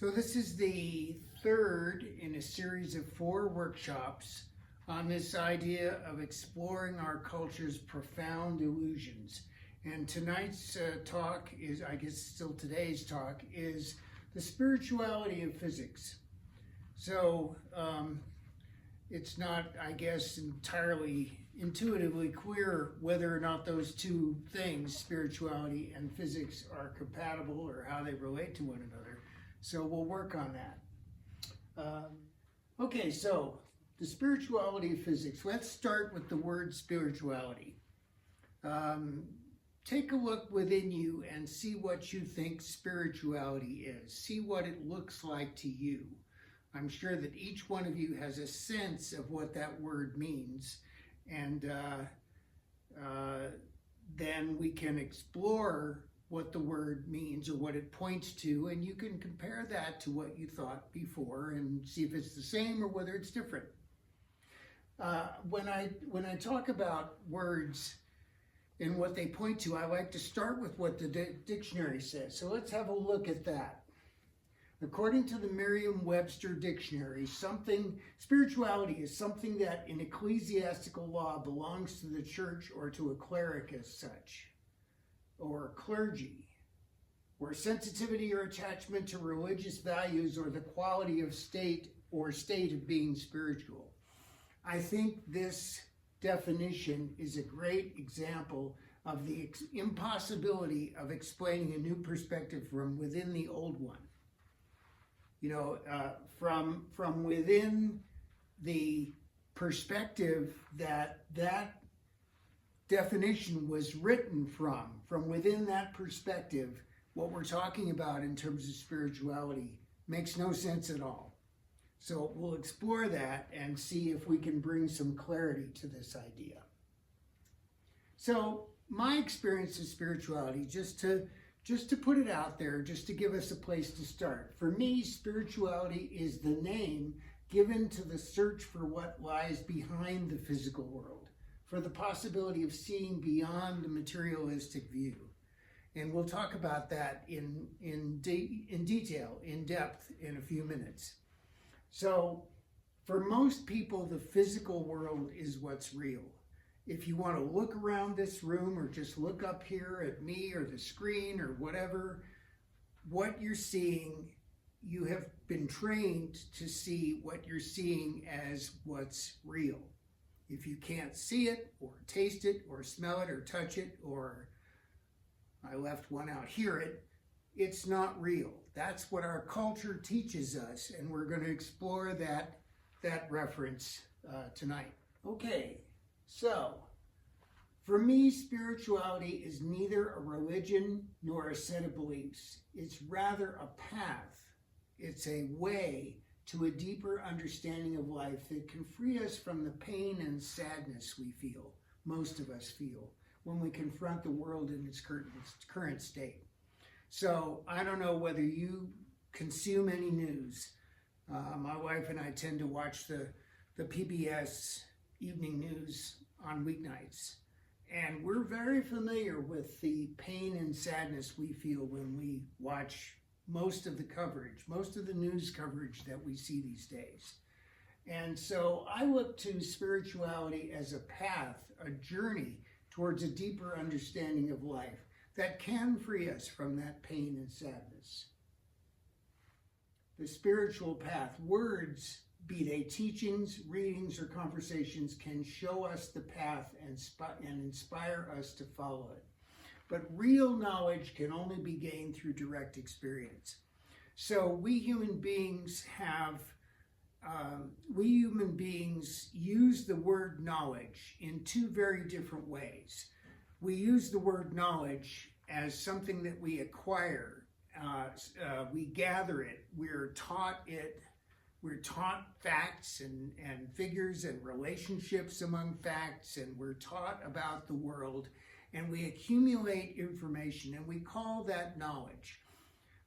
So this is the third in a series of 4 workshops on this idea of exploring our culture's profound illusions. And tonight's talk is, I guess still today's talk, is the spirituality of physics. So it's not, I guess, entirely intuitively clear whether or not those two things, spirituality and physics, are compatible or how they relate to one another. So we'll work on that. Okay, so the spirituality of physics. Let's start with the word spirituality. Take a look within you and see what you think spirituality is. See what it looks like to you. I'm sure that each one of you has a sense of what that word means, and then we can explore what the word means or what it points to, and you can compare that to what you thought before and see if it's the same or whether it's different. When I talk about words and what they point to, I like to start with what the dictionary says. So let's have a look at that. According to the Merriam-Webster dictionary, spirituality is something that in ecclesiastical law belongs to the church or to a cleric as such, or clergy, or sensitivity or attachment to religious values or the quality of state or state of being spiritual. I think this definition is a great example of the impossibility of explaining a new perspective from within the old one. You know, from within the perspective that definition was written from within that perspective, what we're talking about in terms of spirituality makes no sense at all. So we'll explore that and see if we can bring some clarity to this idea. So my experience of spirituality, just to put it out there, just to give us a place to start. For me, spirituality is the name given to the search for what lies behind the physical world, for the possibility of seeing beyond the materialistic view. And we'll talk about that in detail, in depth, in a few minutes. So, for most people, the physical world is what's real. If you want to look around this room or just look up here at me or the screen or whatever, what you're seeing, you have been trained to see what you're seeing as what's real. If you can't see it or taste it or smell it or touch it, or I left one out, hear it, it's not real. That's what our culture teaches us, and we're going to explore that reference tonight. Okay. So, for me, spirituality is neither a religion nor a set of beliefs. It's rather a path. It's a way to a deeper understanding of life that can free us from the pain and sadness we feel, most of us feel, when we confront the world in its current state. So, I don't know whether you consume any news. My wife and I tend to watch the PBS evening news on weeknights, and we're very familiar with the pain and sadness we feel when we watch most of the coverage, most of the news coverage that we see these days. And so I look to spirituality as a path, a journey towards a deeper understanding of life that can free us from that pain and sadness. The spiritual path, words, be they teachings, readings, or conversations, can show us the path and inspire us to follow it. But real knowledge can only be gained through direct experience. So we human beings use the word knowledge in 2 very different ways. We use the word knowledge as something that we acquire. We gather it. We're taught it. We're taught facts and figures and relationships among facts, and we're taught about the world, and we accumulate information, and we call that knowledge.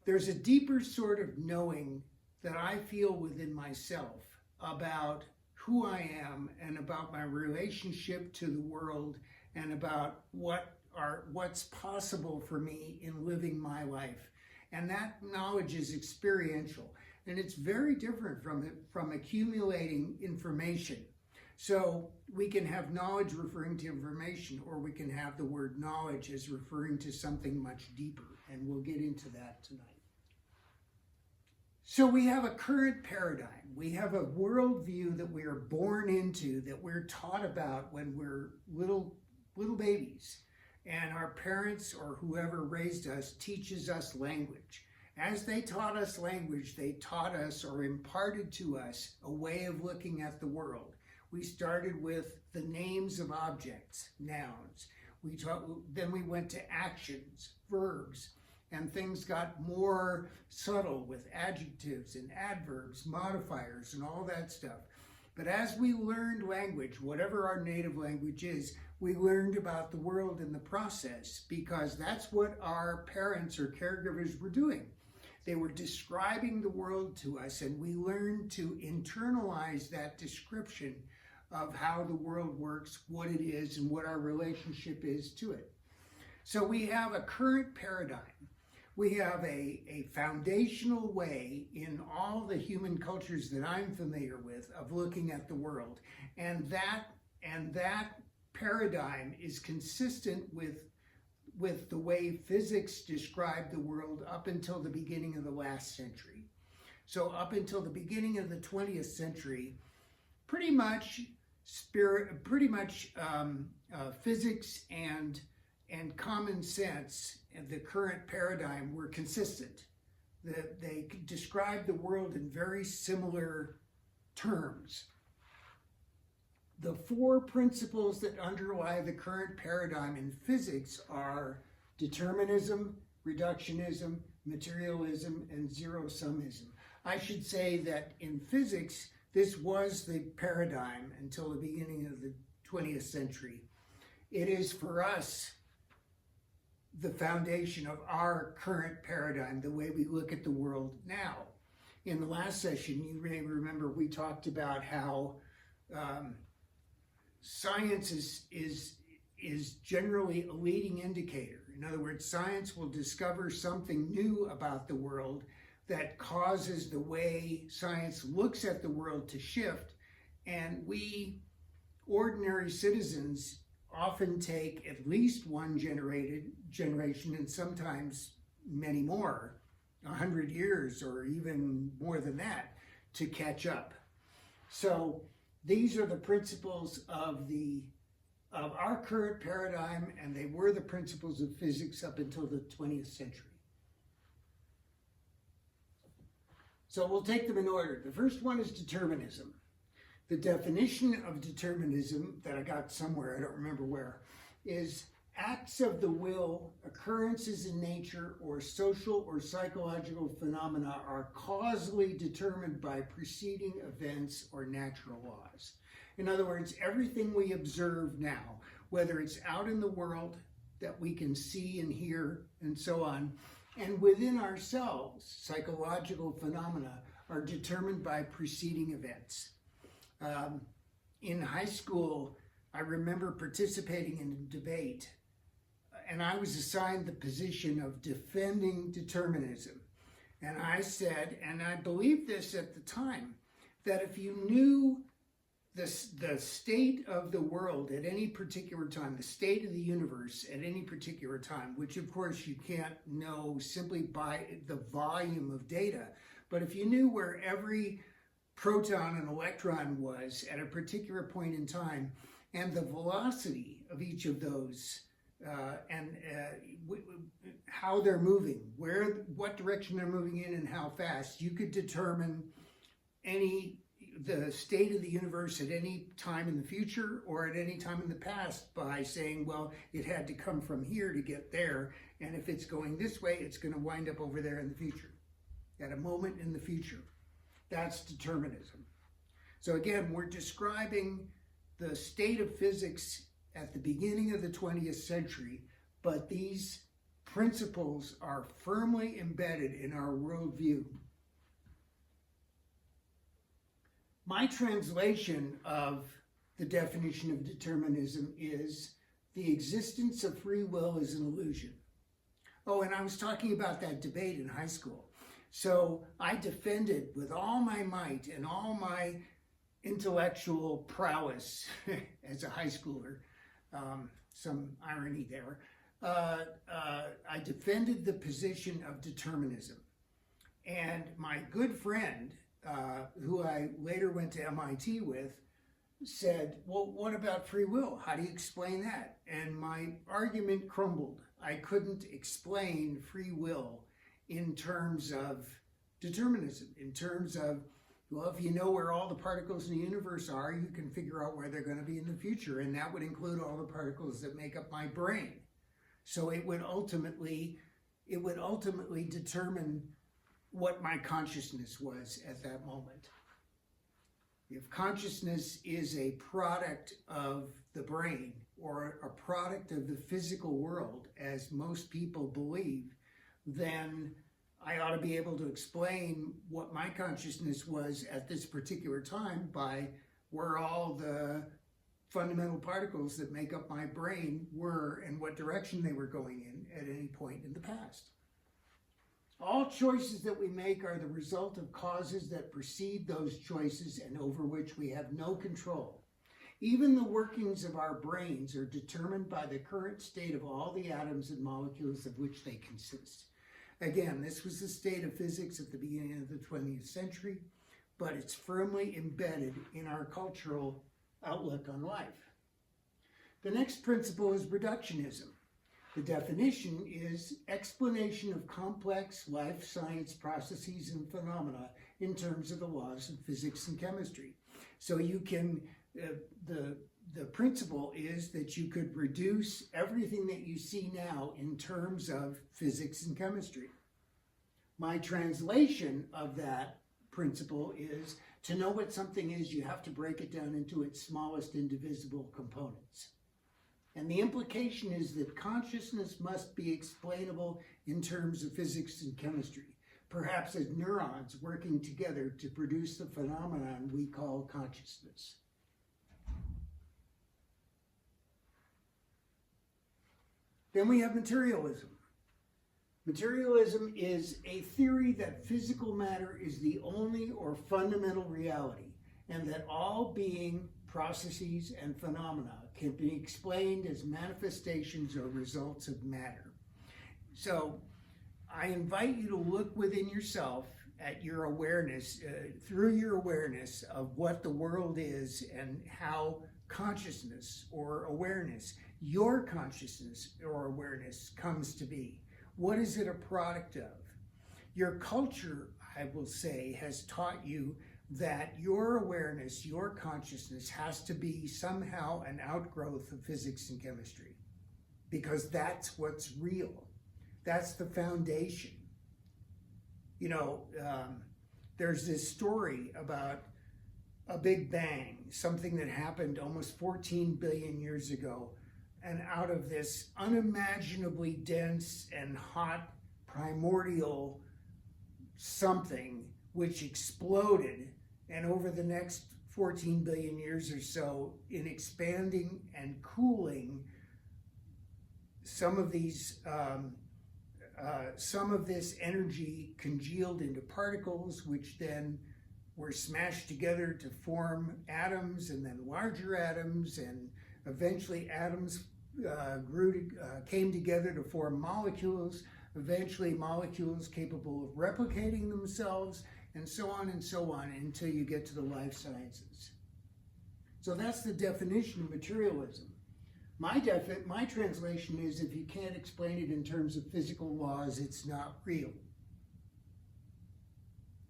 There's a deeper sort of knowing that I feel within myself about who I am and about my relationship to the world and about what's possible for me in living my life. And that knowledge is experiential. And it's very different from accumulating information. So we can have knowledge referring to information, or we can have the word knowledge as referring to something much deeper. And we'll get into that tonight. So we have a current paradigm. We have a worldview that we are born into, that we're taught about when we're little babies. And our parents or whoever raised us teaches us language. As they taught us language, they taught us or imparted to us a way of looking at the world. We started with the names of objects, nouns. Then we went to actions, verbs, and things got more subtle with adjectives and adverbs, modifiers, and all that stuff. But as we learned language, whatever our native language is, we learned about the world in the process, because that's what our parents or caregivers were doing. They were describing the world to us, and we learned to internalize that description of how the world works, what it is, and what our relationship is to it. So we have a current paradigm. We have a foundational way in all the human cultures that I'm familiar with of looking at the world. And that paradigm is consistent with the way physics described the world up until the beginning of the last century. So up until the beginning of the 20th century, pretty much physics and common sense and the current paradigm were consistent. They described the world in very similar terms. The four principles that underlie the current paradigm in physics are determinism, reductionism, materialism, and zero-summism. I should say that in physics, this was the paradigm until the beginning of the 20th century. It is for us the foundation of our current paradigm, the way we look at the world now. In the last session, you may remember we talked about how science is generally a leading indicator. In other words, science will discover something new about the world that causes the way science looks at the world to shift, and we ordinary citizens often take at least one generation, and sometimes many more, 100 years or even more than that, to catch up. So these are the principles of our current paradigm, and they were the principles of physics up until the 20th century. So we'll take them in order. The first one is determinism. The definition of determinism that I got somewhere, I don't remember where, is acts of the will, occurrences in nature, or social or psychological phenomena are causally determined by preceding events or natural laws. In other words, everything we observe now, whether it's out in the world that we can see and hear and so on, and within ourselves, psychological phenomena are determined by preceding events. In high school, I remember participating in a debate, and I was assigned the position of defending determinism. And I said, and I believed this at the time, that if you knew the state of the world at any particular time, the state of the universe at any particular time, which of course you can't know simply by the volume of data, but if you knew where every proton and electron was at a particular point in time, and the velocity of each of those, how they're moving, what direction they're moving in and how fast, you could determine the state of the universe at any time in the future or at any time in the past by saying, well, it had to come from here to get there, and if it's going this way, it's going to wind up over there in the future, at a moment in the future. That's determinism. So again, we're describing the state of physics at the beginning of the 20th century, but these principles are firmly embedded in our worldview. My translation of the definition of determinism is the existence of free will is an illusion. Oh, and I was talking about that debate in high school. So I defended with all my might and all my intellectual prowess as a high schooler, some irony there, I defended the position of determinism. And my good friend, who I later went to MIT with, said, well, what about free will? How do you explain that? And my argument crumbled. I couldn't explain free will in terms of determinism, in terms of, well, if you know where all the particles in the universe are, you can figure out where they're going to be in the future, and that would include all the particles that make up my brain. So it would ultimately determine what my consciousness was at that moment. If consciousness is a product of the brain or a product of the physical world, as most people believe, then I ought to be able to explain what my consciousness was at this particular time by where all the fundamental particles that make up my brain were and what direction they were going in at any point in the past. All choices that we make are the result of causes that precede those choices and over which we have no control. Even the workings of our brains are determined by the current state of all the atoms and molecules of which they consist. Again, this was the state of physics at the beginning of the 20th century, but it's firmly embedded in our cultural outlook on life. The next principle is reductionism. The definition is explanation of complex life science processes and phenomena in terms of the laws of physics and chemistry. So you can, the principle is that you could reduce everything that you see now in terms of physics and chemistry. My translation of that principle is to know what something is, you have to break it down into its smallest indivisible components. And the implication is that consciousness must be explainable in terms of physics and chemistry, perhaps as neurons working together to produce the phenomenon we call consciousness. Then we have materialism. Materialism is a theory that physical matter is the only or fundamental reality, and that all being, processes, and phenomena can be explained as manifestations or results of matter. So I invite you to look within yourself at your awareness, through your awareness of what the world is and how consciousness or awareness, your consciousness or awareness comes to be. What is it a product of? Your culture, I will say, has taught you that your awareness, your consciousness has to be somehow an outgrowth of physics and chemistry, because that's what's real. That's the foundation. You know, there's this story about a big bang, something that happened almost 14 billion years ago, and out of this unimaginably dense and hot primordial something which exploded, and over the next 14 billion years or so, in expanding and cooling, some of this energy congealed into particles, which then were smashed together to form atoms, and then larger atoms, and eventually atoms came together to form molecules, eventually molecules capable of replicating themselves, and so on until you get to the life sciences. So that's the definition of materialism. My translation is, if you can't explain it in terms of physical laws, it's not real.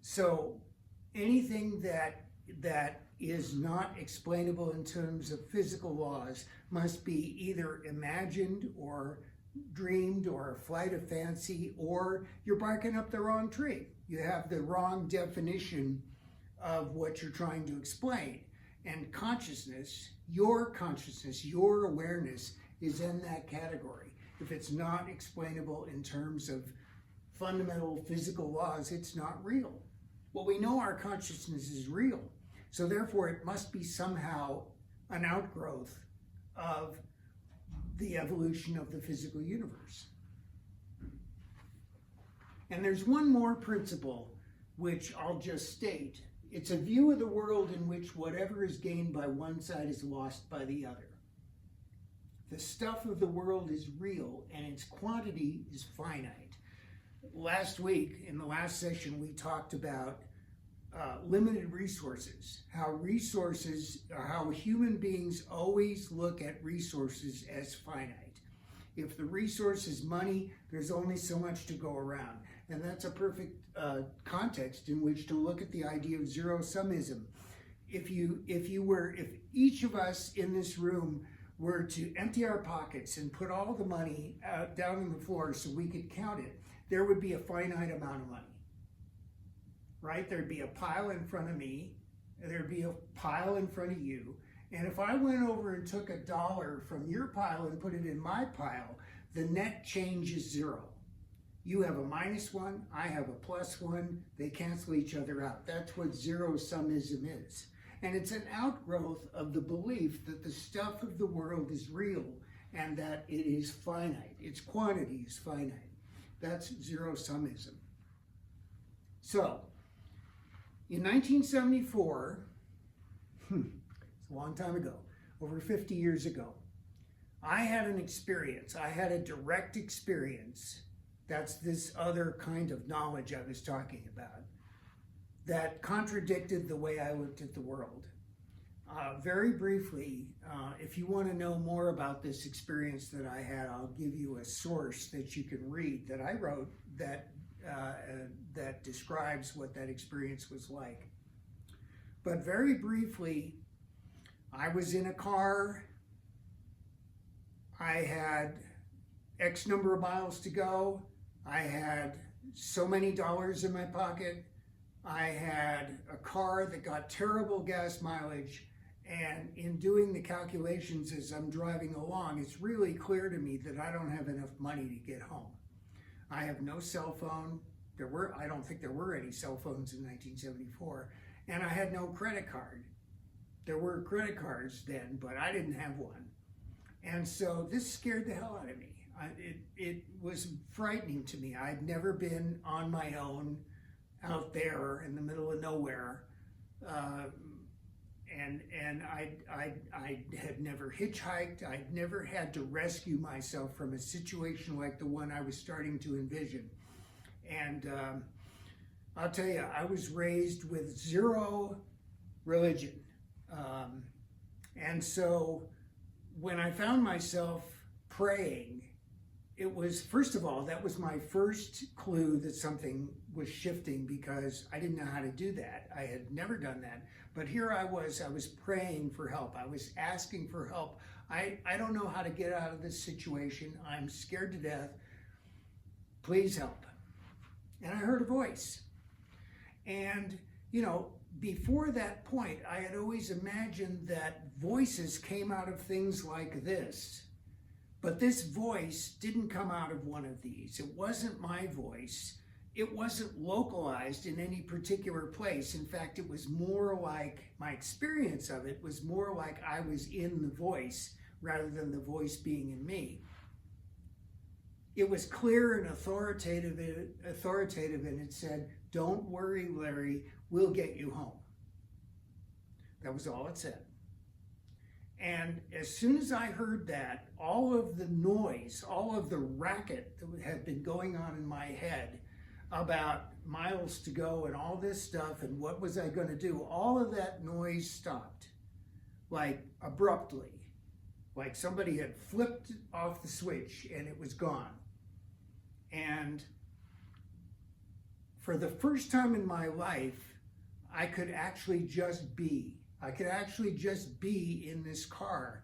So anything that is not explainable in terms of physical laws must be either imagined or dreamed or a flight of fancy, or you're barking up the wrong tree. You have the wrong definition of what you're trying to explain. And consciousness, your awareness is in that category. If it's not explainable in terms of fundamental physical laws, it's not real. Well, we know our consciousness is real, so therefore it must be somehow an outgrowth of the evolution of the physical universe. And there's one more principle which I'll just state. It's a view of the world in which whatever is gained by one side is lost by the other. The stuff of the world is real and its quantity is finite. Last week, in the last session, we talked about limited resources, how human beings always look at resources as finite. If the resource is money, there's only so much to go around. And that's a perfect context in which to look at the idea of zero-summism. If each of us in this room were to empty our pockets and put all the money down on the floor so we could count it, there would be a finite amount of money, right? There'd be a pile in front of me, there'd be a pile in front of you, and if I went over and took $1 from your pile and put it in my pile, the net change is zero. You have a -1, I have a +1, they cancel each other out. That's what zero-summism is. And it's an outgrowth of the belief that the stuff of the world is real and that it is finite. Its quantity is finite. That's zero-summism. So, in 1974, it's a long time ago, over 50 years ago, I had an experience. I had a direct experience. That's this other kind of knowledge I was talking about that contradicted the way I looked at the world. Very briefly, if you want to know more about this experience that I had, I'll give you a source that you can read that I wrote that describes what that experience was like. But very briefly, I was in a car. I had X number of miles to go. I had so many dollars in my pocket. I had a car that got terrible gas mileage. And in doing the calculations as I'm driving along, it's really clear to me that I don't have enough money to get home. I have no cell phone. I don't think there were any cell phones in 1974. And I had no credit card. There were credit cards then, but I didn't have one. And so this scared the hell out of me. It was frightening to me. I'd never been on my own out there in the middle of nowhere. And I had never hitchhiked. I'd never had to rescue myself from a situation like the one I was starting to envision. And I'll tell you, I was raised with zero religion. And so when I found myself praying, it was, first of all, that was my first clue that something was shifting because I didn't know how to do that. I had never done that. But here I was praying for help. I was asking for help. I don't know how to get out of this situation. I'm scared to death. Please help. And I heard a voice. And, you know, before that point, I had always imagined that voices came out of things like this. But this voice didn't come out of one of these. It wasn't my voice. It wasn't localized in any particular place. In fact, it was more like, my experience of it was more like I was in the voice rather than the voice being in me. It was clear and authoritative, and it said, "Don't worry, Larry, we'll get you home." That was all it said. And as soon as I heard that, all of the noise, all of the racket that had been going on in my head about miles to go and all this stuff and what was I going to do, all of that noise stopped, like abruptly, like somebody had flipped off the switch and it was gone. And for the first time in my life, I could actually just be. I could actually just be in this car.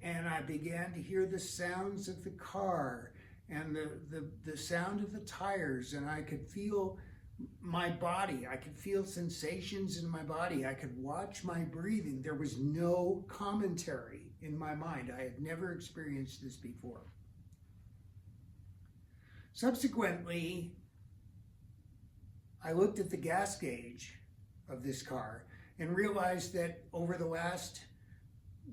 And I began to hear the sounds of the car and the sound of the tires, and I could feel my body. I could feel sensations in my body. I could watch my breathing. There was no commentary in my mind. I had never experienced this before. Subsequently, I looked at the gas gauge of this car and realized that over the last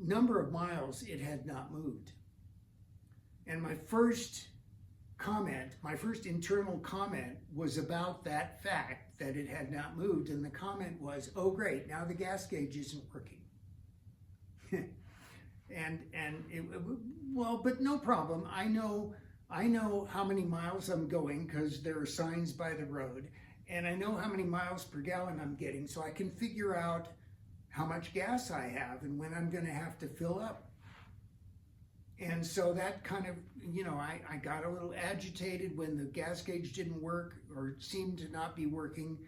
number of miles, it had not moved. And my first comment, my first internal comment was about that fact that it had not moved. And the comment was, oh great, now the gas gauge isn't working. Well, but no problem. I know how many miles I'm going because there are signs by the road, and I know how many miles per gallon I'm getting, so I can figure out how much gas I have and when I'm going to have to fill up. And so that kind of, I got a little agitated when the gas gauge didn't work or seemed to not be working,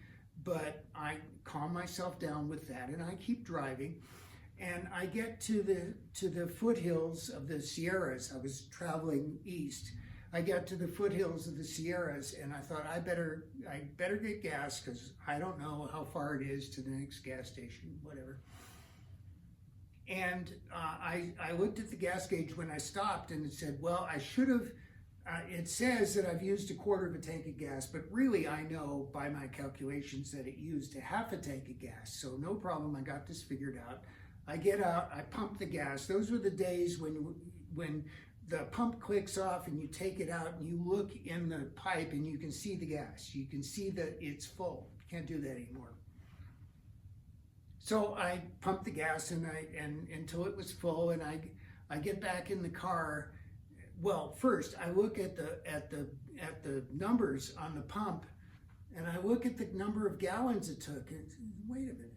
but I calm myself down with that and I keep driving. And I get to the foothills of the Sierras. I was traveling east. I got to the foothills of the Sierras, and I thought I better get gas because I don't know how far it is to the next gas station, whatever. And I looked at the gas gauge when I stopped, and it said, well, I should have. It says that I've used a quarter of a tank of gas, but really I know by my calculations that it used a half a tank of gas. So no problem. I got this figured out. I get out, I pump the gas. Those were the days when the pump clicks off and you take it out and you look in the pipe and you can see the gas. You can see that it's full. You can't do that anymore. So I pump the gas and until it was full, and I get back in the car. Well, first I look at the numbers on the pump, and I look at the number of gallons it took. And wait a minute.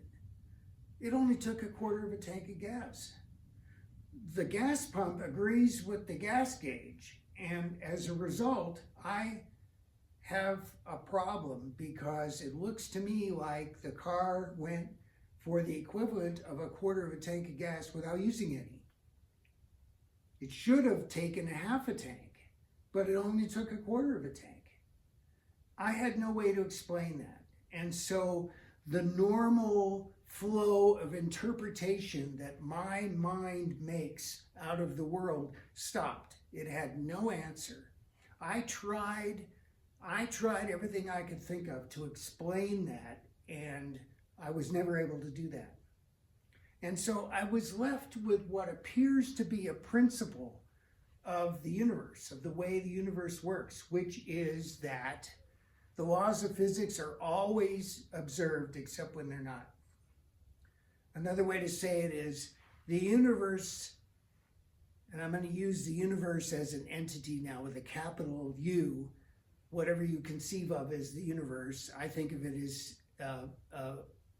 It only took a quarter of a tank of gas. The gas pump agrees with the gas gauge, and as a result, I have a problem because it looks to me like the car went for the equivalent of a quarter of a tank of gas without using any. It should have taken a half a tank, but it only took a quarter of a tank. I had no way to explain that. And so the normal flow of interpretation that my mind makes out of the world stopped. It had no answer. I tried everything I could think of to explain that, and I was never able to do that. And so I was left with what appears to be a principle of the universe, of the way the universe works, which is that the laws of physics are always observed except when they're not. Another way to say it is the universe, and I'm going to use the universe as an entity now with a capital U, whatever you conceive of as the universe. I think of it as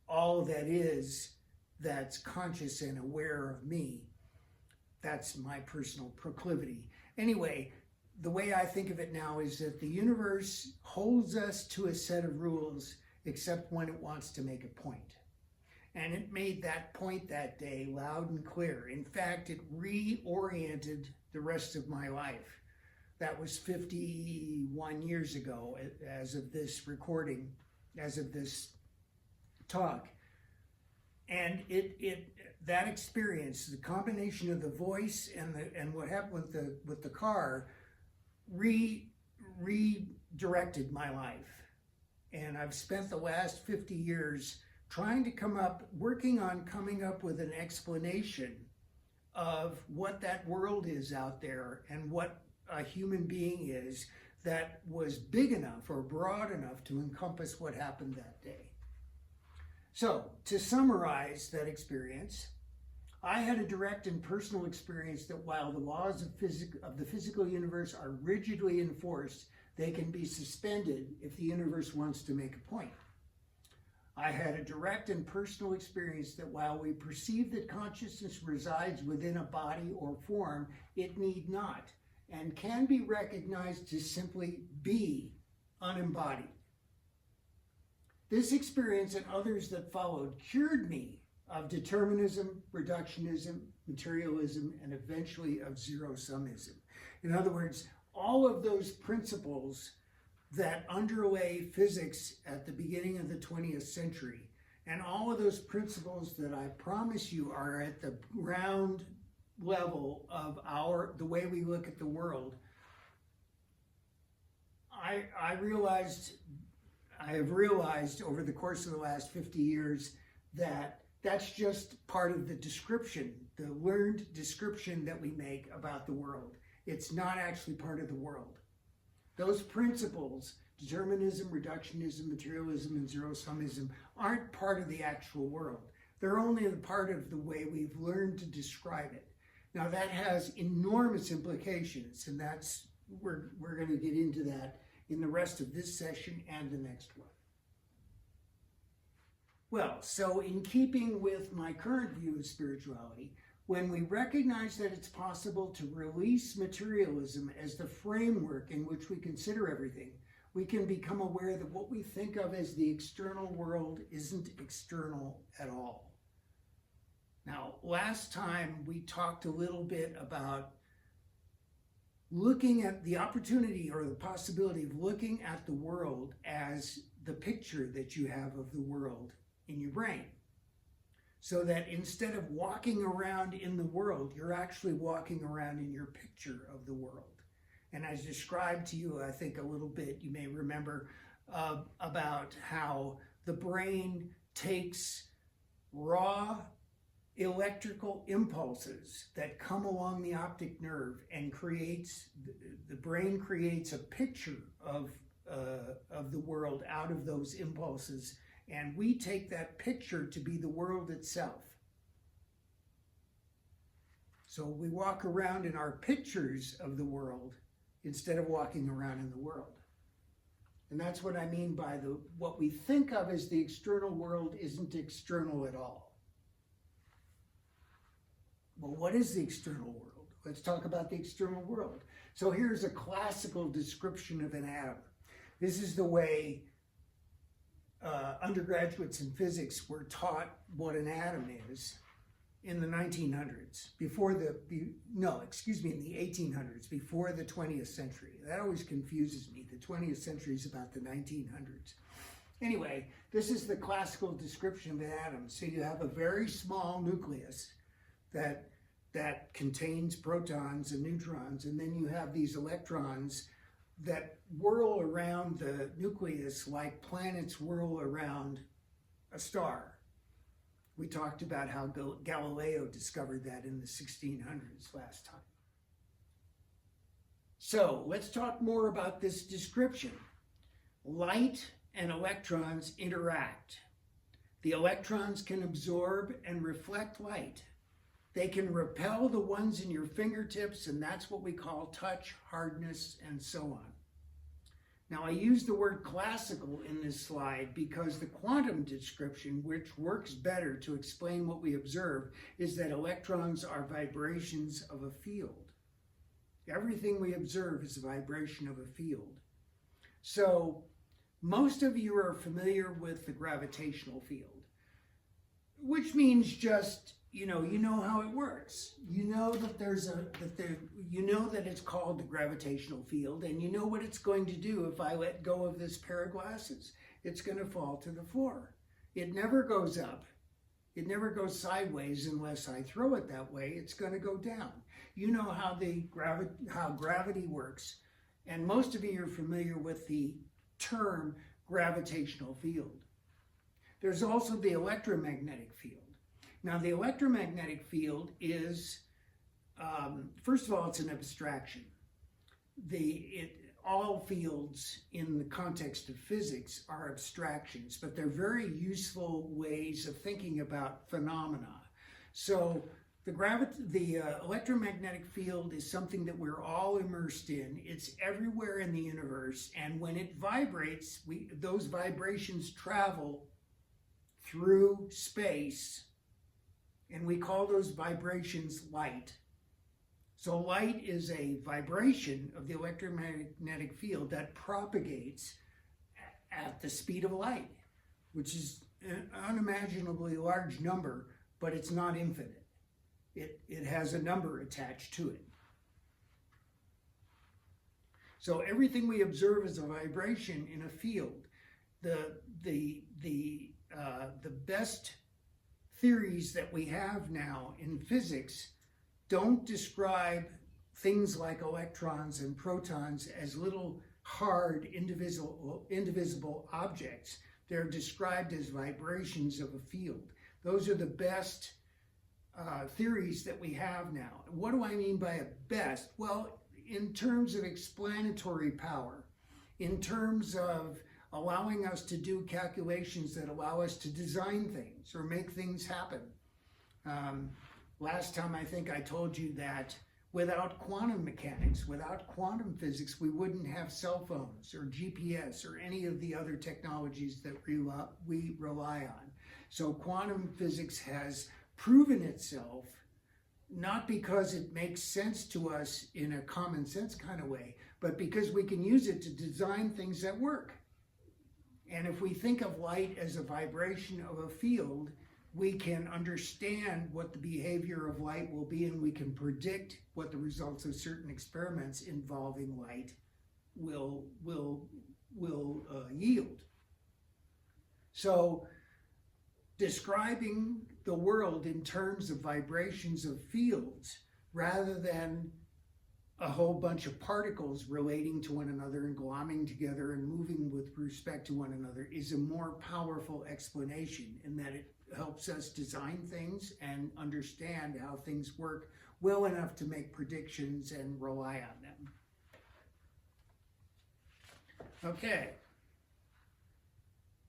all that is that's conscious and aware of me. That's my personal proclivity. Anyway, the way I think of it now is that the universe holds us to a set of rules except when it wants to make a point. And it made that point that day loud and clear. In fact, it reoriented the rest of my life. That was 51 years ago as of this recording, as of this talk. And that experience, the combination of the voice and what happened with the car, redirected my life. And I've spent the last 50 years working on coming up with an explanation of what that world is out there and what a human being is that was big enough or broad enough to encompass what happened that day. So, to summarize that experience, I had a direct and personal experience that while the laws of the physical universe are rigidly enforced, they can be suspended if the universe wants to make a point. I had a direct and personal experience that while we perceive that consciousness resides within a body or form, it need not, and can be recognized to simply be unembodied. This experience and others that followed cured me of determinism, reductionism, materialism, and eventually of zero-summism. In other words, all of those principles that underlay physics at the beginning of the 20th century, and all of those principles that I promise you are at the ground level of the way we look at the world, I have realized over the course of the last 50 years that that's just part of the description, the learned description that we make about the world. It's not actually part of the world. Those principles, determinism, reductionism, materialism, and zero-summism, aren't part of the actual world. They're only a part of the way we've learned to describe it. Now that has enormous implications, and we're going to get into that in the rest of this session and the next one. Well, so in keeping with my current view of spirituality, when we recognize that it's possible to release materialism as the framework in which we consider everything, we can become aware that what we think of as the external world isn't external at all. Now, last time we talked a little bit about looking at the opportunity or the possibility of looking at the world as the picture that you have of the world in your brain. So that instead of walking around in the world, you're actually walking around in your picture of the world. And as described to you, I think a little bit, you may remember about how the brain takes raw electrical impulses that come along the optic nerve and the brain creates a picture of the world out of those impulses, and we take that picture to be the world itself. So we walk around in our pictures of the world instead of walking around in the world. And that's what I mean by what we think of as the external world isn't external at all. Well, what is the external world? Let's talk about the external world. So here's a classical description of an atom. This is the way undergraduates in physics were taught what an atom is in the 1900s, in the 1800s, before the 20th century. That always confuses me. The 20th century is about the 1900s. Anyway, this is the classical description of an atom. So you have a very small nucleus that contains protons and neutrons, and then you have these electrons that whirl around the nucleus like planets whirl around a star. We talked about how Galileo discovered that in the 1600s last time. So let's talk more about this description. Light and electrons interact. The electrons can absorb and reflect light. They can repel the ones in your fingertips, and that's what we call touch, hardness, and so on. Now, I use the word classical in this slide because the quantum description, which works better to explain what we observe, is that electrons are vibrations of a field. Everything we observe is a vibration of a field. So, most of you are familiar with the gravitational field, which means just you know how it works. You know that that it's called the gravitational field, and you know what it's going to do if I let go of this pair of glasses. It's going to fall to the floor. It never goes up. It never goes sideways unless I throw it that way. It's going to go down. You know how how gravity works, and most of you are familiar with the term gravitational field. There's also the electromagnetic field. Now, the electromagnetic field is, first of all, it's an abstraction. All fields in the context of physics are abstractions, but they're very useful ways of thinking about phenomena. So the electromagnetic field is something that we're all immersed in. It's everywhere in the universe, and when it vibrates, those vibrations travel through space, and we call those vibrations light. So light is a vibration of the electromagnetic field that propagates at the speed of light, which is an unimaginably large number, but it's not infinite. It has a number attached to it. So everything we observe is a vibration in a field. The best theories that we have now in physics don't describe things like electrons and protons as little hard, indivisible objects. They're described as vibrations of a field. Those are the best theories that we have now. What do I mean by a best? Well, in terms of explanatory power, in terms of allowing us to do calculations that allow us to design things or make things happen. Last time I think I told you that without quantum mechanics, without quantum physics, we wouldn't have cell phones or GPS or any of the other technologies that we rely on. So quantum physics has proven itself, not because it makes sense to us in a common sense kind of way, but because we can use it to design things that work. And if we think of light as a vibration of a field, we can understand what the behavior of light will be, and we can predict what the results of certain experiments involving light will yield. So describing the world in terms of vibrations of fields rather than a whole bunch of particles relating to one another and glomming together and moving with respect to one another is a more powerful explanation, in that it helps us design things and understand how things work well enough to make predictions and rely on them. Okay.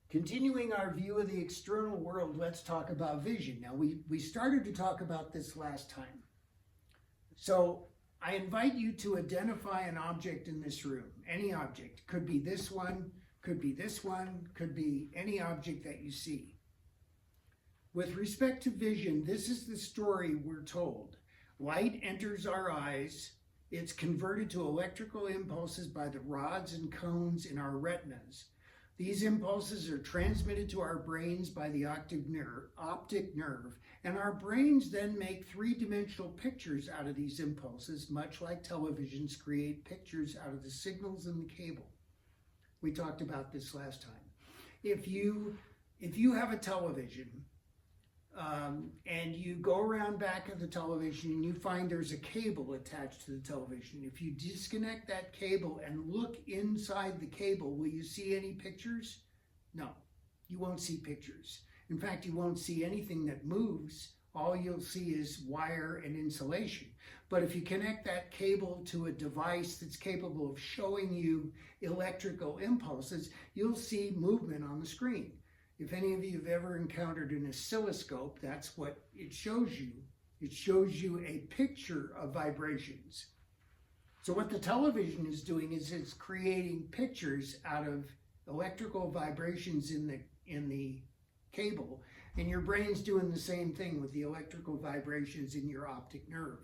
Continuing our view of the external world, let's talk about vision. Now, we started to talk about this last time. So I invite you to identify an object in this room, any object. Could be this one, could be this one, could be any object that you see. With respect to vision, this is the story we're told. Light enters our eyes. It's converted to electrical impulses by the rods and cones in our retinas. These impulses are transmitted to our brains by the optic nerve, and our brains then make three-dimensional pictures out of these impulses, much like televisions create pictures out of the signals in the cable. We talked about this last time. If you have a television, and you go around back of the television and you find there's a cable attached to the television. If you disconnect that cable and look inside the cable, will you see any pictures? No, you won't see pictures. In fact, you won't see anything that moves. All you'll see is wire and insulation. But if you connect that cable to a device that's capable of showing you electrical impulses, you'll see movement on the screen. If any of you have ever encountered an oscilloscope, that's what it shows you. It shows you a picture of vibrations. So what the television is doing is it's creating pictures out of electrical vibrations in the cable, and your brain's doing the same thing with the electrical vibrations in your optic nerve.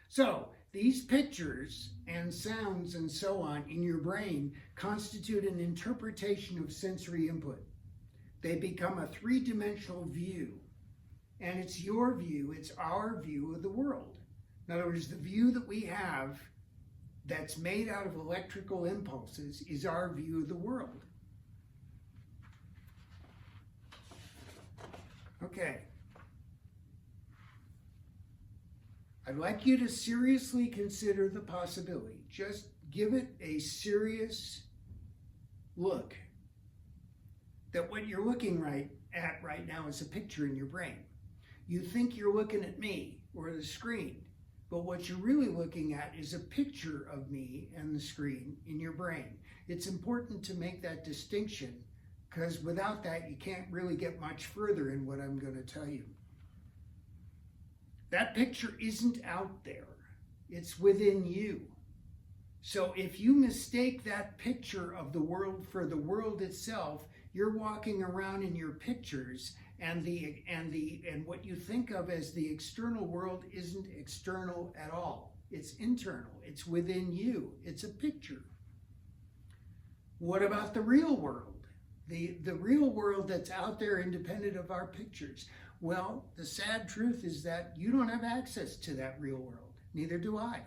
So these pictures and sounds and so on in your brain constitute an interpretation of sensory input. They become a three-dimensional view, and it's your view, it's our view of the world. In other words, the view that we have that's made out of electrical impulses is our view of the world. Okay. I'd like you to seriously consider the possibility. Just give it a serious look. That what you're looking at right now is a picture in your brain. You think you're looking at me or the screen, but what you're really looking at is a picture of me and the screen in your brain. It's important to make that distinction, because without that, you can't really get much further in what I'm going to tell you. That picture isn't out there. It's within you. So if you mistake that picture of the world for the world itself, you're walking around in your pictures, and what you think of as the external world isn't external at all. It's internal. It's within you. It's a picture. What about the real world? The real world that's out there independent of our pictures. Well, the sad truth is that you don't have access to that real world. Neither do I.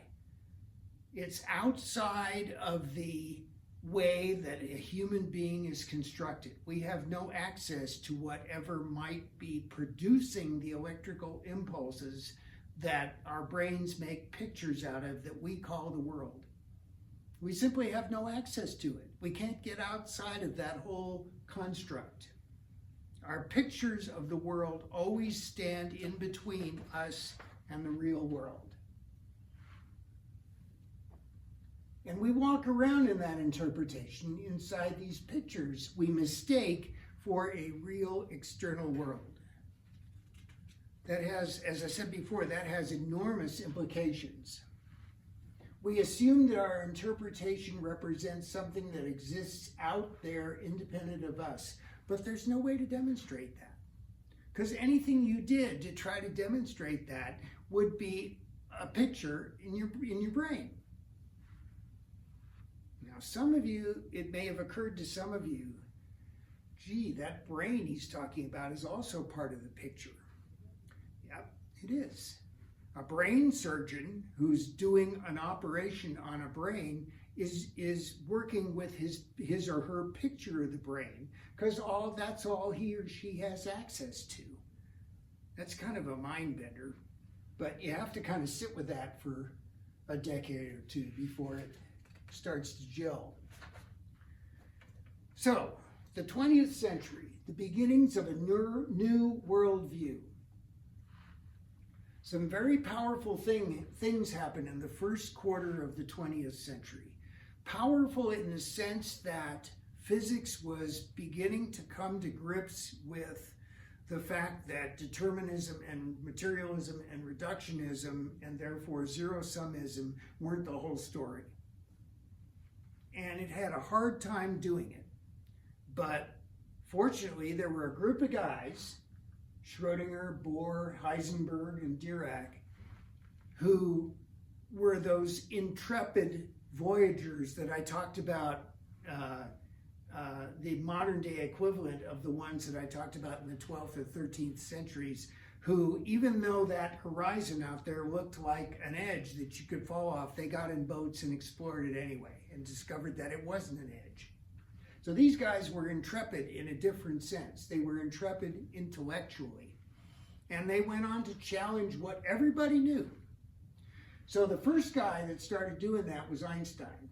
It's outside of the way that a human being is constructed. We have no access to whatever might be producing the electrical impulses that our brains make pictures out of that we call the world. We simply have no access to it. We can't get outside of that whole construct. Our pictures of the world always stand in between us and the real world. And we walk around in that interpretation inside these pictures we mistake for a real external world. That has, as I said before, that has enormous implications. We assume that our interpretation represents something that exists out there independent of us, but there's no way to demonstrate that. Because anything you did to try to demonstrate that would be a picture in your brain. Now, some of you, it may have occurred to some of you, gee, that brain he's talking about is also part of the picture. Yep, it is. A brain surgeon who's doing an operation on a brain is working with his or her picture of the brain, because that's all he or she has access to. That's kind of a mind bender, but you have to kind of sit with that for a decade or two before it starts to gel. So, the 20th century, the beginnings of a new worldview. Some very powerful things happened in the first quarter of the 20th century. Powerful in the sense that physics was beginning to come to grips with the fact that determinism and materialism and reductionism and therefore zero-summism weren't the whole story. And it had a hard time doing it. But fortunately, there were a group of guys, Schrödinger, Bohr, Heisenberg, and Dirac, who were those intrepid voyagers that I talked about, the modern day equivalent of the ones that I talked about in the 12th or 13th centuries, who, even though that horizon out there looked like an edge that you could fall off, they got in boats and explored it anyway and discovered that it wasn't an edge. So these guys were intrepid in a different sense. They were intrepid intellectually. And they went on to challenge what everybody knew. So the first guy that started doing that was Einstein.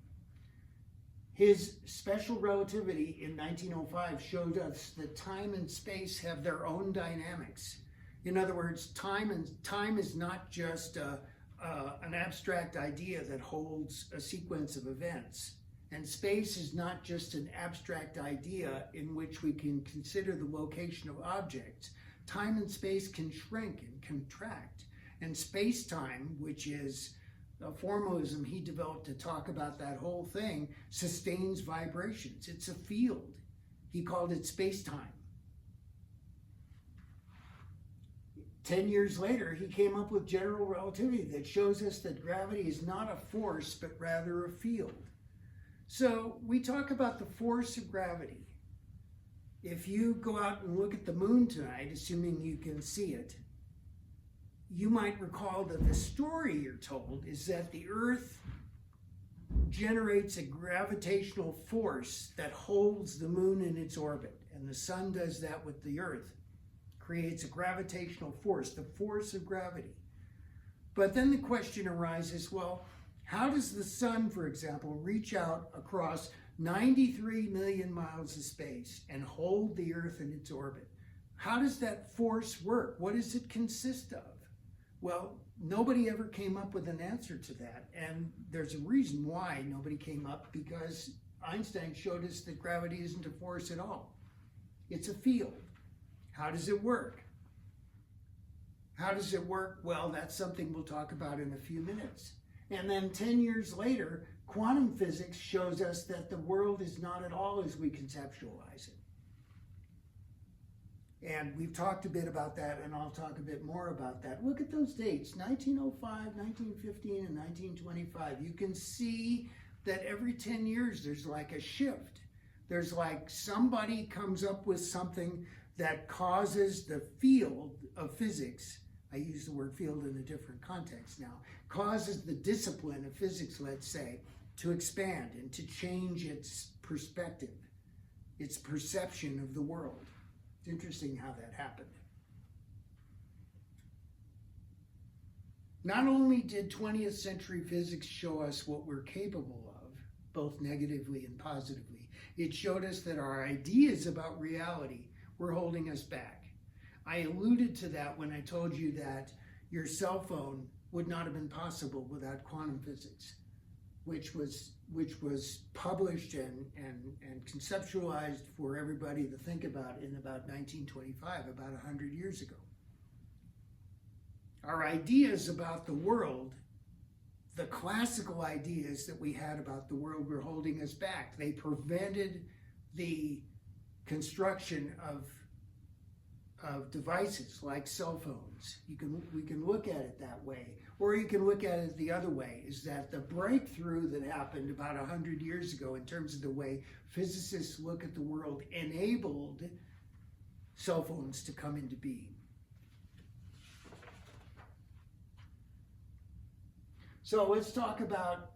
His special relativity in 1905 showed us that time and space have their own dynamics. In other words, time is not just an abstract idea that holds a sequence of events. And space is not just an abstract idea in which we can consider the location of objects. Time and space can shrink and contract. And space-time, which is a formalism he developed to talk about that whole thing, sustains vibrations. It's a field. He called it space-time. 10 years later, he came up with general relativity that shows us that gravity is not a force, but rather a field. So we talk about the force of gravity. If you go out and look at the moon tonight, assuming you can see it, you might recall that the story you're told is that the Earth generates a gravitational force that holds the moon in its orbit, and the sun does that with the Earth, creates a gravitational force, the force of gravity. But then the question arises, well, how does the sun, for example, reach out across 93 million miles of space and hold the Earth in its orbit? How does that force work? What does it consist of? Well, nobody ever came up with an answer to that. And there's a reason why nobody came up, because Einstein showed us that gravity isn't a force at all. It's a field. How does it work? How does it work? Well, that's something we'll talk about in a few minutes. And then 10 years later, quantum physics shows us that the world is not at all as we conceptualize it. And we've talked a bit about that, and I'll talk a bit more about that. Look at those dates, 1905, 1915, and 1925. You can see that every 10 years there's like a shift. There's like somebody comes up with something that causes the field of physics, I use the word field in a different context now, causes the discipline of physics, let's say, to expand and to change its perspective, its perception of the world. It's interesting how that happened. Not only did 20th century physics show us what we're capable of, both negatively and positively, it showed us that our ideas about reality were holding us back. I alluded to that when I told you that your cell phone would not have been possible without quantum physics. which was published and conceptualized for everybody to think about in about 1925, about 100 years ago. Our ideas about the world, the classical ideas that we had about the world, were holding us back. They prevented the construction of devices like cell phones. We can look at it that way, or you can look at it the other way, is that the breakthrough that happened about 100 years ago in terms of the way physicists look at the world enabled cell phones to come into being. So let's talk about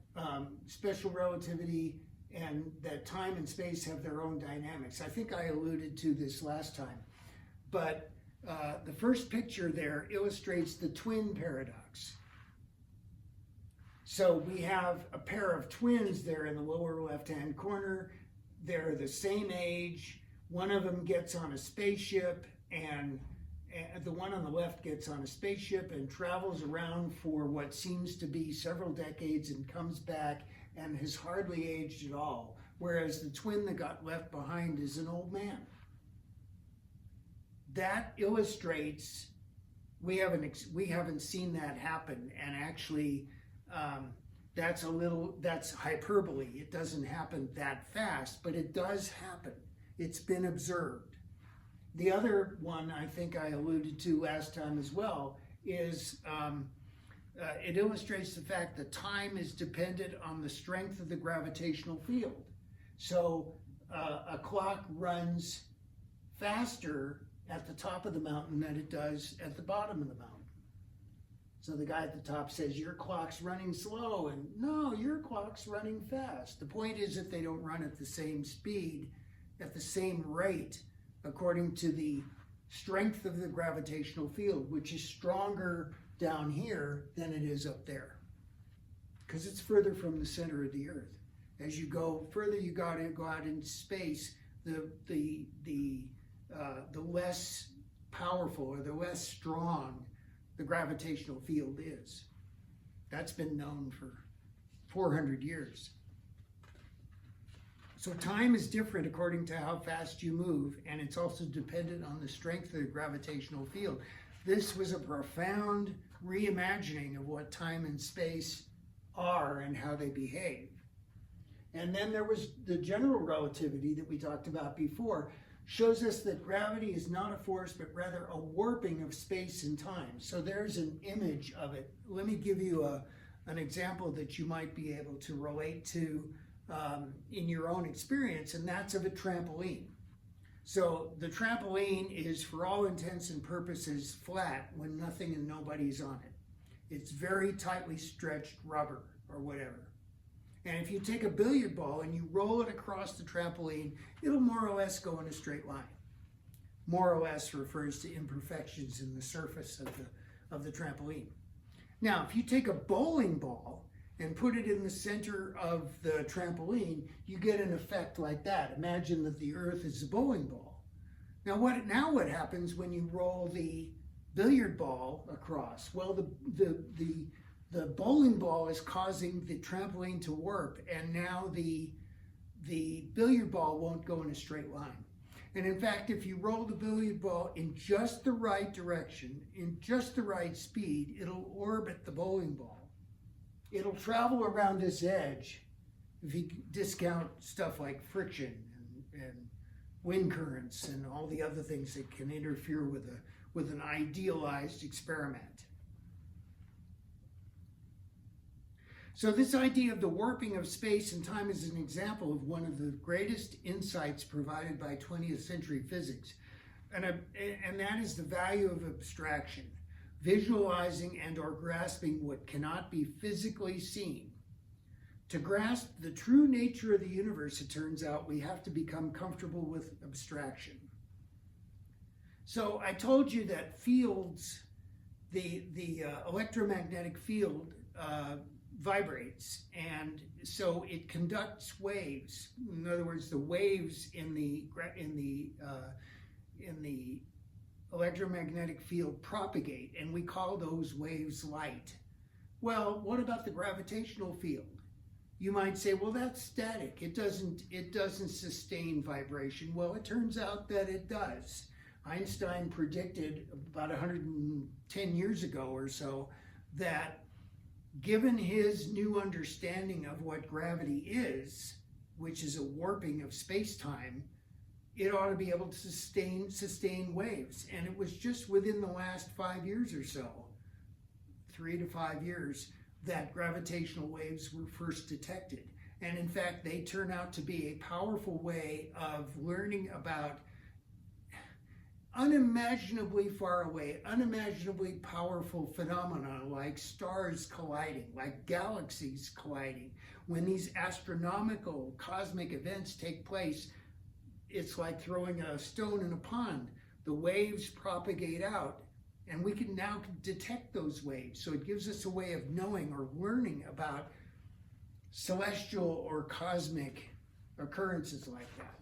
special relativity and that time and space have their own dynamics. I think I alluded to this last time, but the first picture there illustrates the twin paradox. So we have a pair of twins there in the lower left-hand corner. They're the same age. One of them gets on a spaceship, and the one on the left gets on a spaceship and travels around for what seems to be several decades and comes back and has hardly aged at all, whereas the twin that got left behind is an old man. That illustrates, we haven't seen that happen, and actually that's hyperbole. It doesn't happen that fast, but it does happen. It's been observed. The other one I think I alluded to last time as well is it illustrates the fact that time is dependent on the strength of the gravitational field. So a clock runs faster at the top of the mountain than it does at the bottom of the mountain. So the guy at the top says, your clock's running slow, and no, your clock's running fast. The point is that they don't run at the same speed, at the same rate, according to the strength of the gravitational field, which is stronger down here than it is up there, because it's further from the center of the Earth. As you go further, you got to go out into space. The less powerful or the less strong the gravitational field is. That's been known for 400 years. So time is different according to how fast you move, and it's also dependent on the strength of the gravitational field. This was a profound reimagining of what time and space are and how they behave. And then there was the general relativity that we talked about before, shows us that gravity is not a force, but rather a warping of space and time. So there's an image of it. Let me give you an example that you might be able to relate to in your own experience, and that's of a trampoline. So the trampoline is, for all intents and purposes, flat when nothing and nobody's on it. It's very tightly stretched rubber or whatever. And if you take a billiard ball and you roll it across the trampoline, it'll more or less go in a straight line. More or less refers to imperfections in the surface of the trampoline. Now, if you take a bowling ball and put it in the center of the trampoline, you get an effect like that. Imagine that the Earth is a bowling ball. Now what happens when you roll the billiard ball across? Well, the bowling ball is causing the trampoline to warp, and now the billiard ball won't go in a straight line. And in fact, if you roll the billiard ball in just the right direction, in just the right speed, it'll orbit the bowling ball. It'll travel around this edge if you discount stuff like friction and wind currents and all the other things that can interfere with an idealized experiment. So this idea of the warping of space and time is an example of one of the greatest insights provided by 20th century physics. And that is the value of abstraction, visualizing and or grasping what cannot be physically seen. To grasp the true nature of the universe, it turns out, we have to become comfortable with abstraction. So I told you that fields, the electromagnetic field vibrates, and so it conducts waves. In other words, the waves in the electromagnetic field propagate, and we call those waves light. Well, what about the gravitational field? You might say, well, that's static. It doesn't sustain vibration. Well, it turns out that it does. Einstein predicted about 110 years ago or so that given his new understanding of what gravity is, which is a warping of space-time, it ought to be able to sustain waves. And it was just within the last 5 years or so, 3 to 5 years, that gravitational waves were first detected. And in fact, they turn out to be a powerful way of learning about unimaginably far away, unimaginably powerful phenomena like stars colliding, like galaxies colliding. When these astronomical cosmic events take place, it's like throwing a stone in a pond. The waves propagate out, and we can now detect those waves. So it gives us a way of knowing or learning about celestial or cosmic occurrences like that.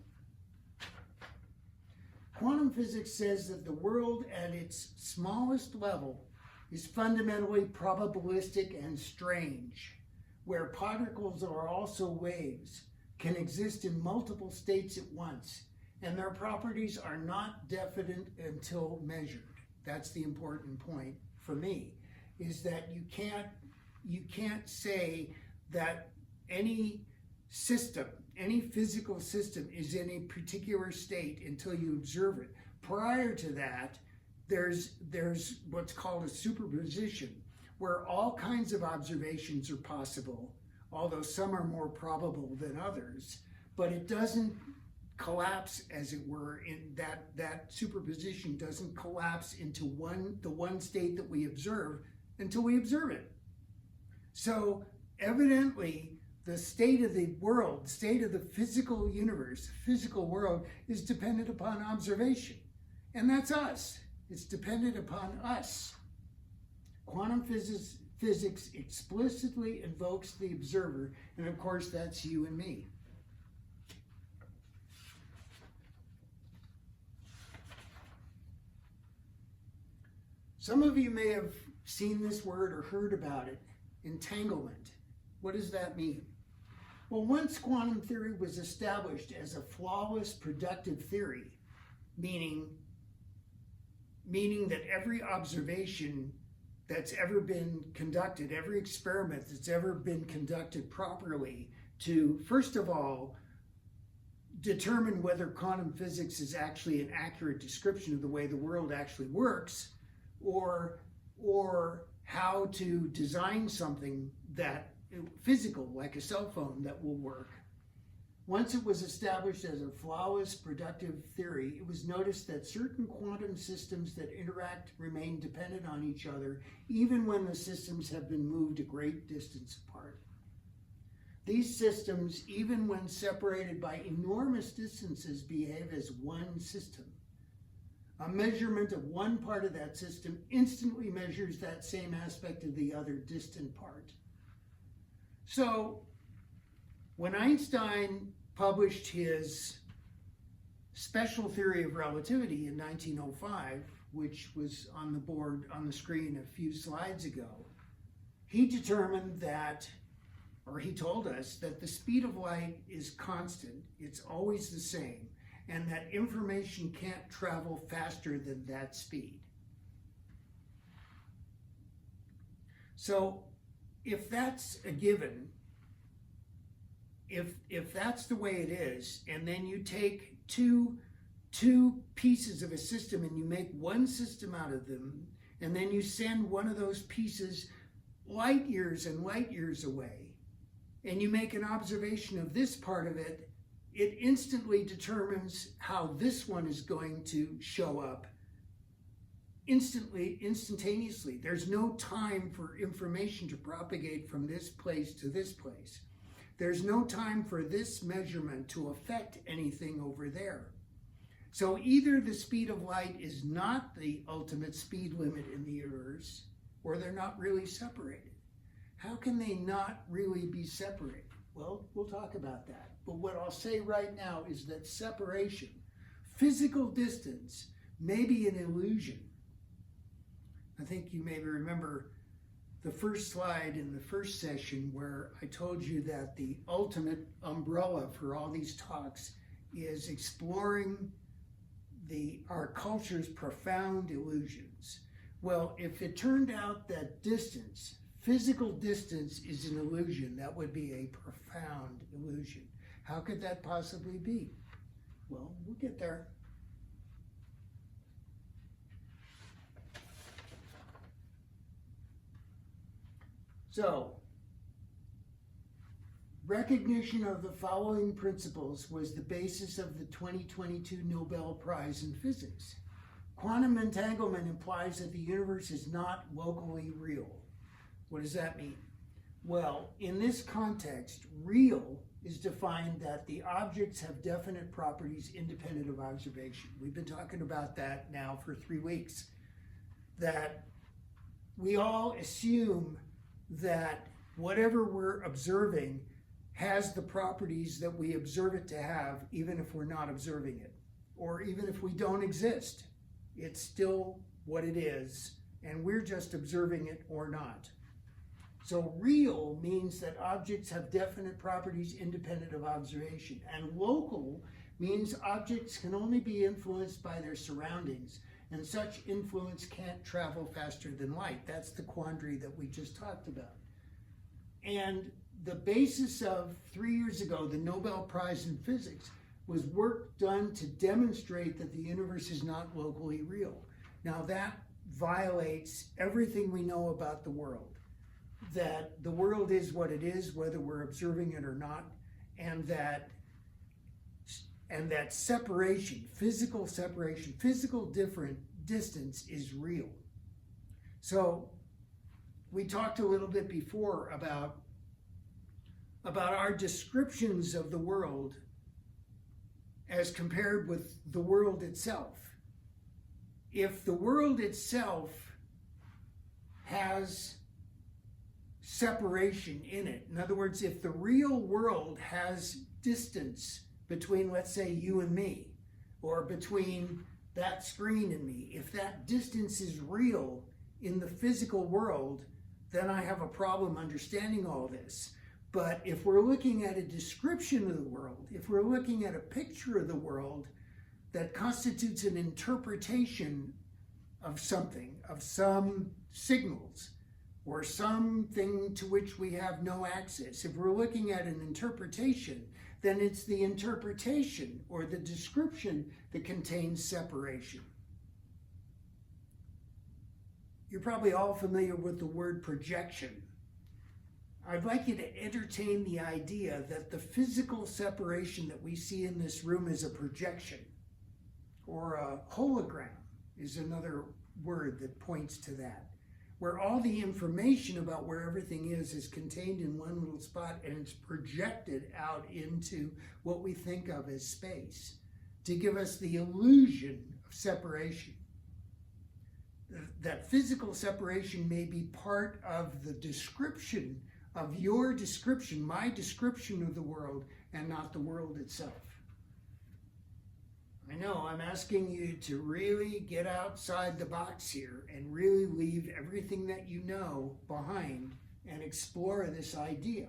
Quantum physics says that the world at its smallest level is fundamentally probabilistic and strange, where particles are also waves, can exist in multiple states at once, and their properties are not definite until measured. That's the important point for me, is that you can't say that any system, any physical system is in a particular state until you observe it. Prior to that, there's what's called a superposition, where all kinds of observations are possible, although some are more probable than others, but it doesn't collapse, as it were, in that superposition doesn't collapse into the one state that we observe until we observe it. So evidently, the state of the world, the state of the physical universe, physical world, is dependent upon observation. And that's us. It's dependent upon us. Quantum physics explicitly invokes the observer, and of course that's you and me. Some of you may have seen this word or heard about it, entanglement. What does that mean? Well, once quantum theory was established as a flawless productive theory, meaning that every observation that's ever been conducted, every experiment that's ever been conducted properly to, first of all, determine whether quantum physics is actually an accurate description of the way the world actually works, or how to design something that physical, like a cell phone, that will work. Once it was established as a flawless productive theory, it was noticed that certain quantum systems that interact remain dependent on each other, even when the systems have been moved a great distance apart. These systems, even when separated by enormous distances, behave as one system. A measurement of one part of that system instantly measures that same aspect of the other distant part. So, when Einstein published his special theory of relativity in 1905, which was on the board on the screen a few slides ago, he determined that, or he told us that the speed of light is constant, it's always the same, and that information can't travel faster than that speed. So, if that's a given, if that's the way it is, and then you take two pieces of a system and you make one system out of them, and then you send one of those pieces light years and light years away, and you make an observation of this part of it, it instantly determines how this one is going to show up instantaneously. There's no time for information to propagate from this place to this place. There's no time for this measurement to affect anything over there. So either the speed of light is not the ultimate speed limit in the universe, or they're not really separated. How can they not really be separated? Well, we'll talk about that. But what I'll say right now is that separation, physical distance, may be an illusion. I think you maybe remember the first slide in the first session where I told you that the ultimate umbrella for all these talks is exploring our culture's profound illusions. Well, if it turned out that distance, physical distance, is an illusion, that would be a profound illusion. How could that possibly be? Well, we'll get there. So, recognition of the following principles was the basis of the 2022 Nobel Prize in Physics. Quantum entanglement implies that the universe is not locally real. What does that mean? Well, in this context, real is defined that the objects have definite properties independent of observation. We've been talking about that now for 3 weeks. That we all assume that whatever we're observing has the properties that we observe it to have, even if we're not observing it, or even if we don't exist. It's still what it is, and we're just observing it or not. So real means that objects have definite properties independent of observation, and local means objects can only be influenced by their surroundings, and such influence can't travel faster than light. That's the quandary that we just talked about. And the basis of 3 years ago, the Nobel Prize in Physics, was work done to demonstrate that the universe is not locally real. Now that violates everything we know about the world. That the world is what it is, whether we're observing it or not, and that separation, physical different distance is real. So we talked a little bit before about our descriptions of the world as compared with the world itself. If the world itself has separation in it, in other words, if the real world has distance between, let's say, you and me, or between that screen and me, if that distance is real in the physical world, then I have a problem understanding all this. But if we're looking at a description of the world, if we're looking at a picture of the world that constitutes an interpretation of something, of some signals, or something to which we have no access, if we're looking at an interpretation, then it's the interpretation or the description that contains separation. You're probably all familiar with the word projection. I'd like you to entertain the idea that the physical separation that we see in this room is a projection, or a hologram is another word that points to that, where all the information about where everything is contained in one little spot and it's projected out into what we think of as space to give us the illusion of separation. That physical separation may be part of the description of your description, my description of the world, and not the world itself. I know I'm asking you to really get outside the box here and really leave everything that you know behind and explore this idea.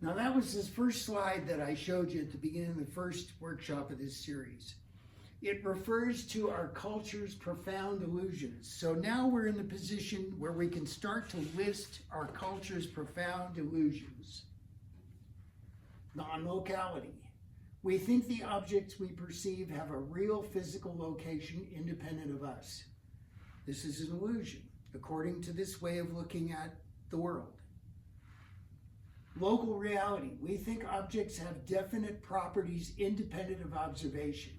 Now that was this first slide that I showed you at the beginning of the first workshop of this series. It refers to our culture's profound illusions. So now we're in the position where we can start to list our culture's profound illusions. Non-locality. We think the objects we perceive have a real physical location independent of us. This is an illusion, according to this way of looking at the world. Local reality. We think objects have definite properties independent of observation.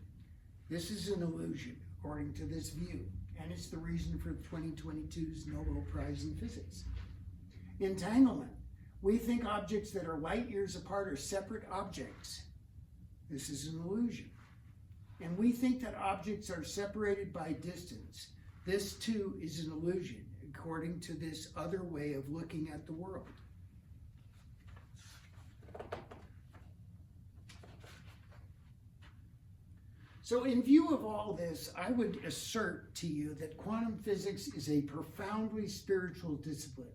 This is an illusion, according to this view, and it's the reason for 2022's Nobel Prize in Physics. Entanglement. We think objects that are light years apart are separate objects. This is an illusion. And we think that objects are separated by distance. This, too, is an illusion, according to this other way of looking at the world. So in view of all this, I would assert to you that quantum physics is a profoundly spiritual discipline.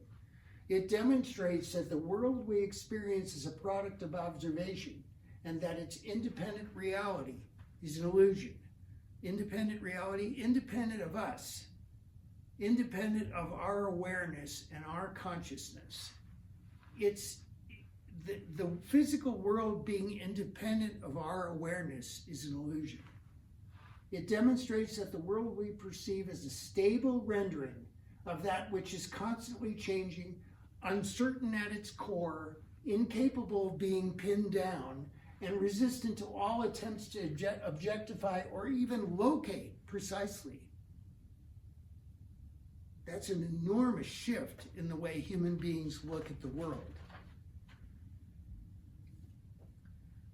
It demonstrates that the world we experience is a product of observation and that its independent reality is an illusion. Independent reality, independent of us, independent of our awareness and our consciousness. It's the physical world being independent of our awareness is an illusion. It demonstrates that the world we perceive as a stable rendering of that which is constantly changing, uncertain at its core, incapable of being pinned down, and resistant to all attempts to objectify or even locate precisely. That's an enormous shift in the way human beings look at the world.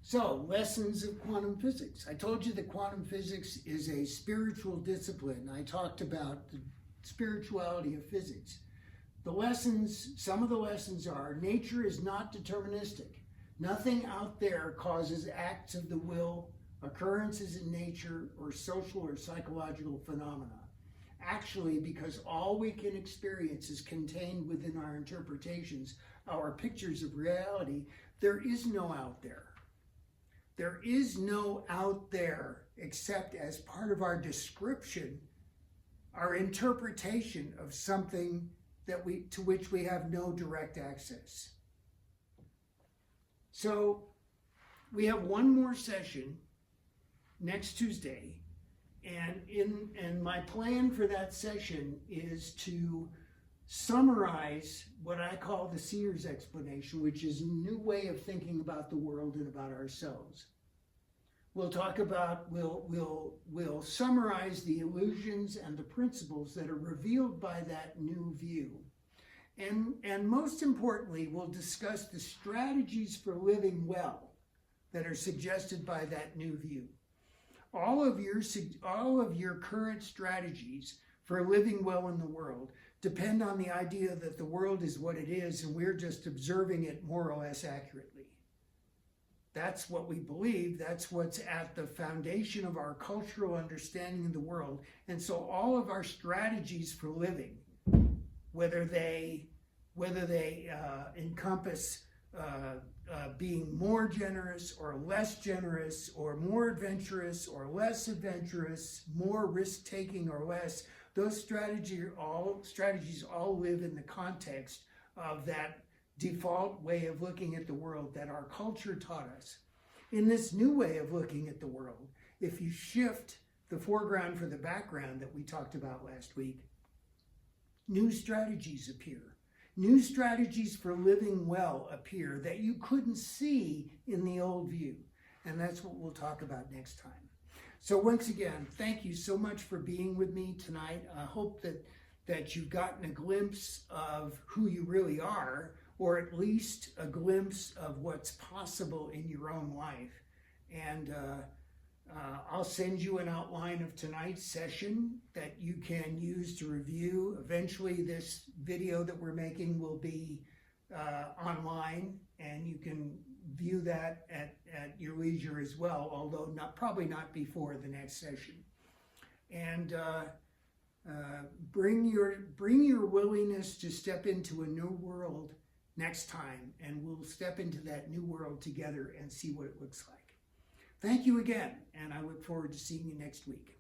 So, lessons of quantum physics. I told you that quantum physics is a spiritual discipline. I talked about the spirituality of physics. The lessons, some of the lessons are, nature is not deterministic. Nothing out there causes acts of the will, occurrences in nature, or social or psychological phenomena. Actually, because all we can experience is contained within our interpretations, our pictures of reality, there is no out there. There is no out there except as part of our description, our interpretation of something to which we have no direct access. So we have one more session next Tuesday, and my plan for that session is to summarize what I call the seer's explanation, which is a new way of thinking about the world and about ourselves. We'll talk about, we'll summarize the illusions and the principles that are revealed by that new view. And most importantly, we'll discuss the strategies for living well that are suggested by that new view. All of your current strategies for living well in the world depend on the idea that the world is what it is and we're just observing it more or less accurately. That's what we believe. That's what's at the foundation of our cultural understanding of the world. And so all of our strategies for living, whether they encompass being more generous or less generous, or more adventurous or less adventurous, more risk-taking or less, those strategies all live in the context of that default way of looking at the world that our culture taught us. In this new way of looking at the world, if you shift the foreground for the background that we talked about last week, new strategies appear. New strategies for living well appear that you couldn't see in the old view. And that's what we'll talk about next time. So once again, thank you so much for being with me tonight. I hope that you've gotten a glimpse of who you really are, or at least a glimpse of what's possible in your own life. And I'll send you an outline of tonight's session that you can use to review. Eventually, this video that we're making will be online, and you can view that at your leisure as well, although probably not before the next session. And bring your willingness to step into a new world next time, and we'll step into that new world together and see what it looks like. Thank you again, and I look forward to seeing you next week.